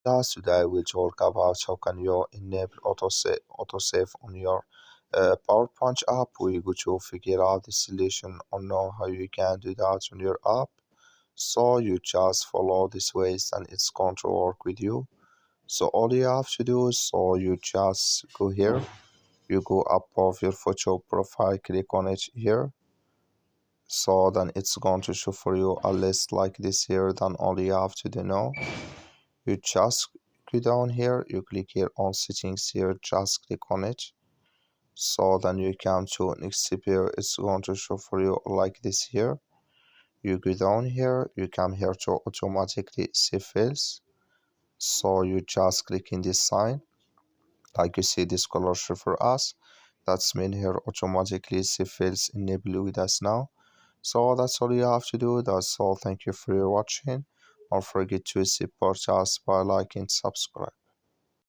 Today we'll talk about how can you enable autosave on your PowerPoint app. We go to figure out the solution or know how you can do that on your app. So you just follow this ways and it's going to work with you. So all you have to do is you just go here, you go above your photo profile, click on it here. So then it's going to show for you a list like this here. Then all you have to do now, you just go down here, you click here on settings here, just click on it. So then you come to next here, it's going to show for you like this here. You go down here, you come here to automatically save files. So you just click in this sign, like you see this color show for us. That's mean here automatically save files enable with us now. So that's all you have to do. That's all. Thank you for your watching. Don't forget to support us by liking, subscribe.